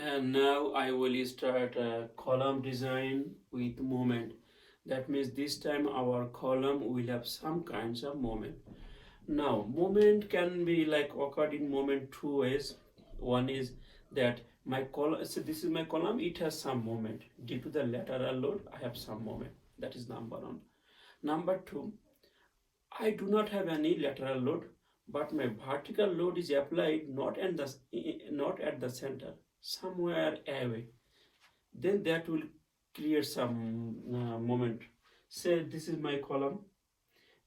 And now I will start a column design with moment. That means this time our column will have some kinds of moment. Now, moment can be like occurred in moment two ways. One is that my column, so this is my column, it has some moment. Due to the lateral load, I have some moment. That is number one. Number two, I do not have any lateral load, but my vertical load is applied not at the center, somewhere away. Then that will create some moment. Say this is my column,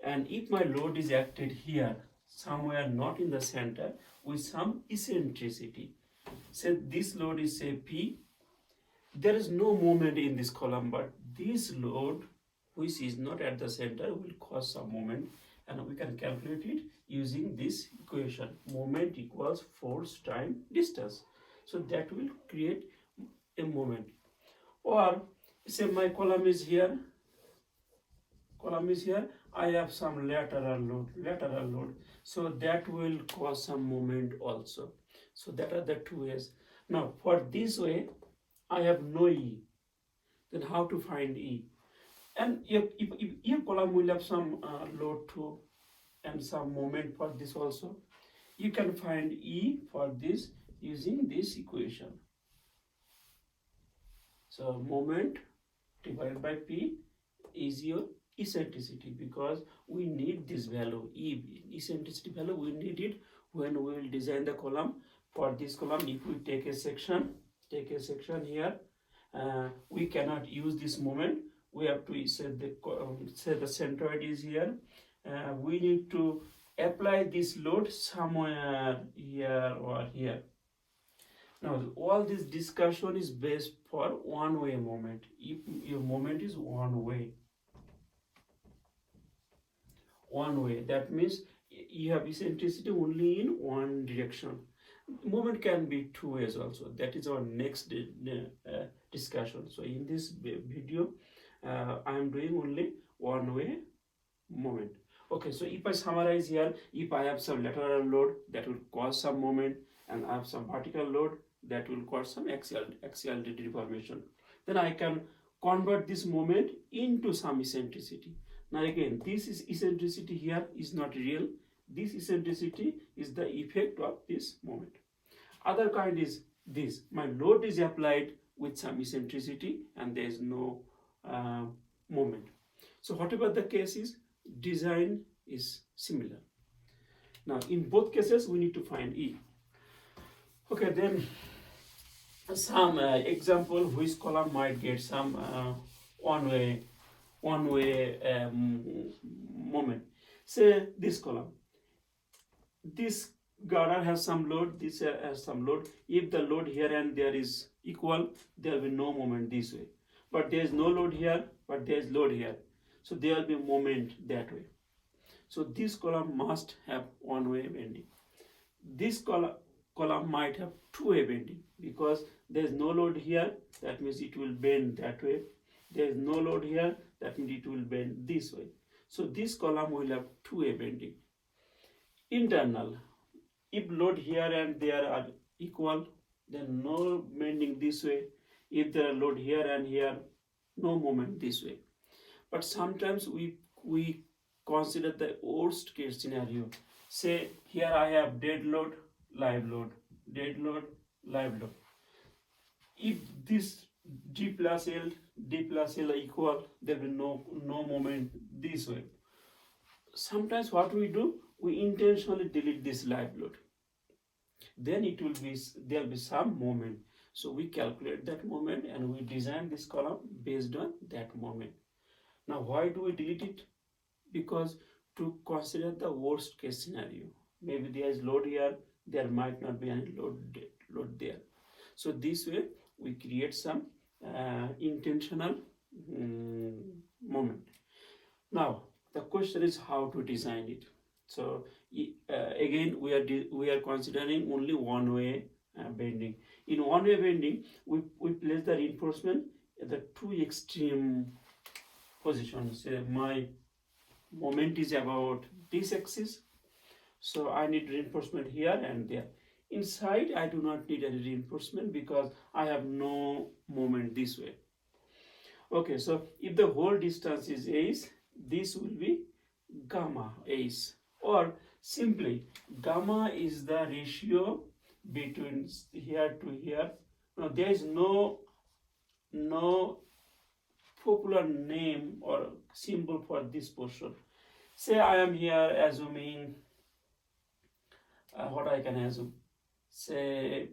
and if my load is acted here, somewhere not in the center, with some eccentricity. Say this load is say P, there is no moment in this column, but this load which is not at the center will cause some moment, and we can calculate it using this equation. Moment equals force time distance. So that will create a moment. Or say my column is here, I have some lateral load, so that will cause some moment also. So that are the two ways. Now for this way I have no E, then how to find E? And if your column will have some load too and some moment for this also, you can find E for this using this equation. So moment divided by P is your eccentricity, because we need this value, E, eccentricity value, we need it when we will design the column. For this column, if we take a section here, we cannot use this moment. We have to say the centroid is here. We need to apply this load somewhere here or here. Now all this discussion is based for one-way moment. If your moment is one way, that means you have eccentricity only in one direction. Moment can be two ways also. That is our next discussion. So in this video I am doing only one way moment. Okay, so if I summarize here, if I have some lateral load that will cause some moment, and I have some vertical load that will cause some axial deformation, then I can convert this moment into some eccentricity. Now again, this is eccentricity here is not real. This eccentricity is the effect of this moment. Other kind is this. My load is applied with some eccentricity and there is no moment. So whatever the case is, design is similar. Now in both cases we need to find E. Okay, then some example which column might get some one way moment. Say this column, this girder has some load, this has some load. If the load here and there is equal, there will be no moment this way. But there is no load here, but there is load here, so there will be moment that way. So this column must have one-way bending. This column might have two-way bending, because there is no load here, that means it will bend that way. There is no load here, that means it will bend this way. So this column will have two-way bending. Internal, if load here and there are equal, then no bending this way. If there are load here and here, no moment this way. But sometimes we consider the worst case scenario. Say here I have dead load, live load, dead load, live load. If this D plus L are equal, there will be no moment this way. Sometimes what we do, we intentionally delete this live load. Then there will be some moment. So we calculate that moment and we design this column based on that moment. Now why do we delete it? Because to consider the worst case scenario. Maybe there is load here, there might not be any load there. So this way we create some intentional moment. Now the question is how to design it. So again we are considering only one way bending. In one way bending, we place the reinforcement at the two extreme positions. Say my moment is about this axis, so I need reinforcement here and there. Inside, I do not need any reinforcement because I have no moment this way. Okay, so if the whole distance is ace, this will be gamma ace, or simply gamma is the ratio between here to here. Now there is no popular name or symbol for this portion. Say I am here assuming what I can assume, say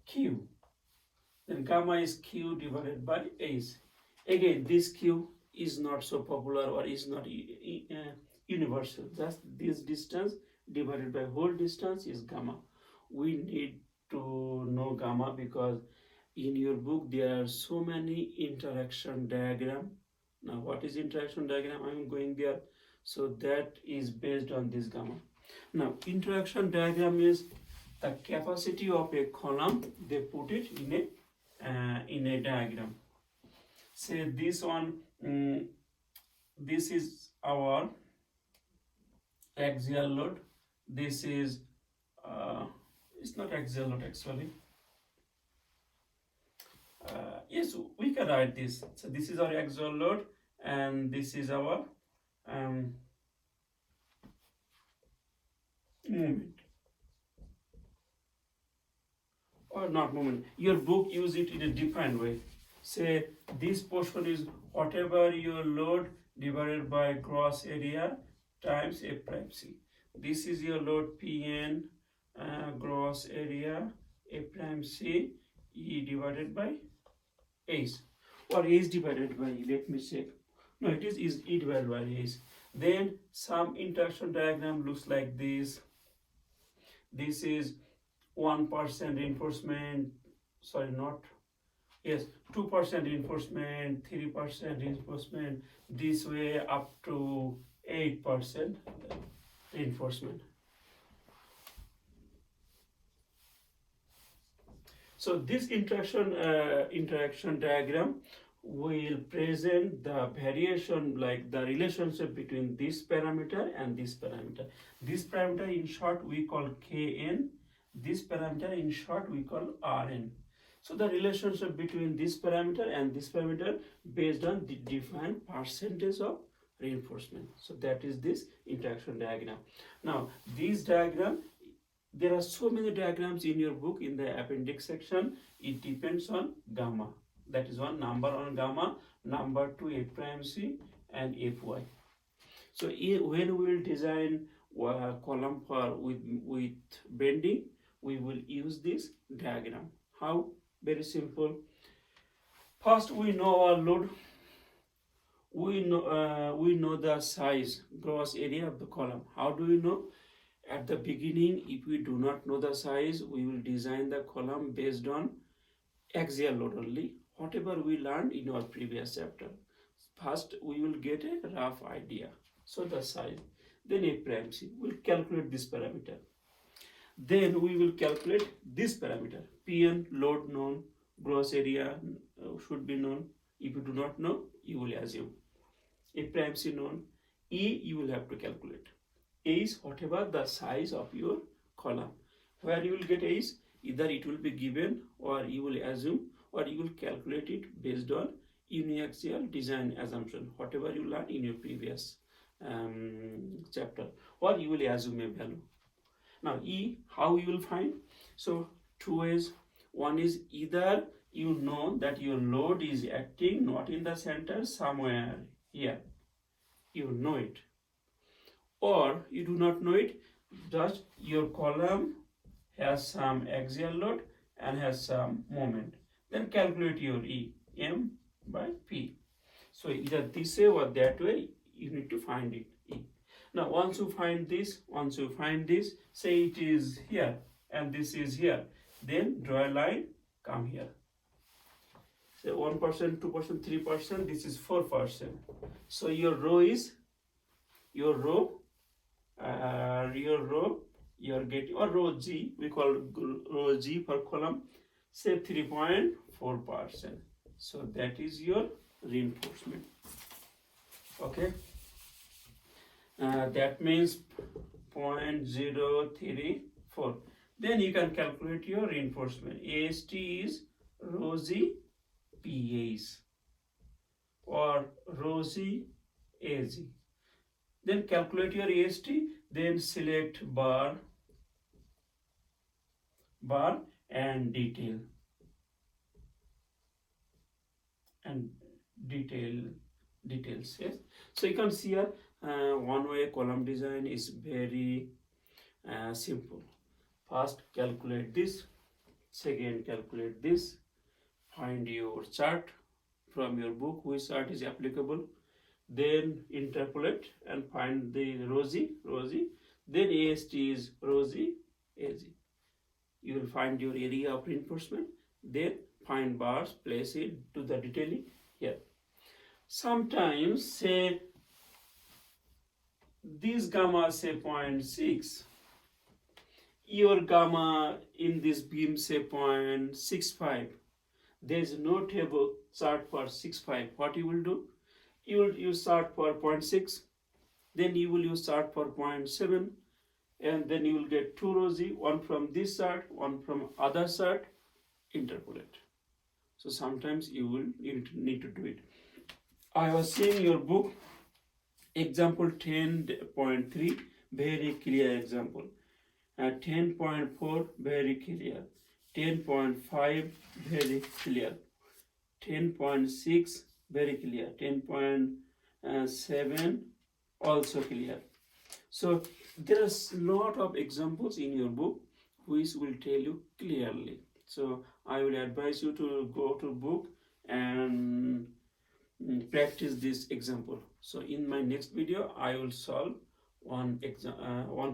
q, then gamma is q divided by ace. Again, this q is not so popular or is not universal. Just this distance divided by whole distance is gamma. We need to know gamma because in your book there are so many interaction diagram. Now what is interaction diagram? I am going there. So that is based on this gamma. Now interaction diagram is the capacity of a column. They put it in a diagram. Say this one, this is our axial load. This is it's not axial load actually. Yes, we can write this. So this is our axial load, and this is our moment, or not moment. Your book use it in a different way. Say this portion is whatever your load divided by gross area times a prime c. This is your load Pn gross area a prime c E divided by ace, or ace divided by E. Let me check. No, it is E divided by ace. Then some interaction diagram looks like this. This is 1% reinforcement. Sorry, not. Yes, 2% reinforcement, 3% reinforcement. This way up to 8% reinforcement. So this interaction diagram will present the variation, like the relationship between this parameter and this parameter. This parameter in short we call Kn. This parameter in short we call Rn. So the relationship between this parameter and this parameter based on the different percentage of reinforcement. So that is this interaction diagram. Now this diagram, there are so many diagrams in your book in the appendix section. It depends on gamma. That is one, number on gamma, number 2 a prime c and fy. So when we will design a column for with bending, we will use this diagram. How? Very simple. First we know our load. We know the size, gross area of the column. How do we know? At the beginning, if we do not know the size, we will design the column based on axial load only, whatever we learned in our previous chapter. First, we will get a rough idea. So the size, then a prime c. We'll calculate this parameter. Then we will calculate this parameter. Pn, load known, gross area should be known. If you do not know, you will assume. A prime c known. E you will have to calculate. A is whatever the size of your column. Where you will get A is either it will be given, or you will assume, or you will calculate it based on uniaxial design assumption, whatever you learned in your previous chapter, or you will assume a value. Now E, how you will find? So two ways. One is either you know that your load is acting not in the center, somewhere here. You know it. Or you do not know it, just your column has some axial load and has some moment. Then calculate your E, M by P. So either this way or that way, you need to find it, E. Now once you find this, say it is here and this is here, then draw a line, come here. Say 1%, 2%, 3%, this is 4%. So your row is, you're getting, or row G, we call row G per column, say 3.4%. So that is your reinforcement. Okay. That means 0.034. Then you can calculate your reinforcement. AST is Rosie PAs or Rosie AZ. Then calculate your AST, then select bar and details. Yes. So you can see here one way column design is very simple. First calculate this, second calculate this, find your chart from your book which chart is applicable, then interpolate and find the Rosie, then AST is Rosie AZ. You will find your area of reinforcement, then find bars, place it to the detailing here. Sometimes say this gamma say 0.6, your gamma in this beam say 0.65. There is no table chart for 6.5. What you will do? You will use chart for 0.6, then you will use chart for 0.7, and then you will get two Rosie, one from this chart, one from other chart, interpolate. So sometimes you will need to do it. I was seeing your book, example 10.3, very clear example. 10.4, very clear. 10.5, very clear. 10.6, very clear. 10.7, also clear. So there are a lot of examples in your book which will tell you clearly. So I will advise you to go to book and practice this example. So in my next video I will solve one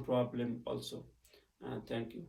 problem also. Thank you.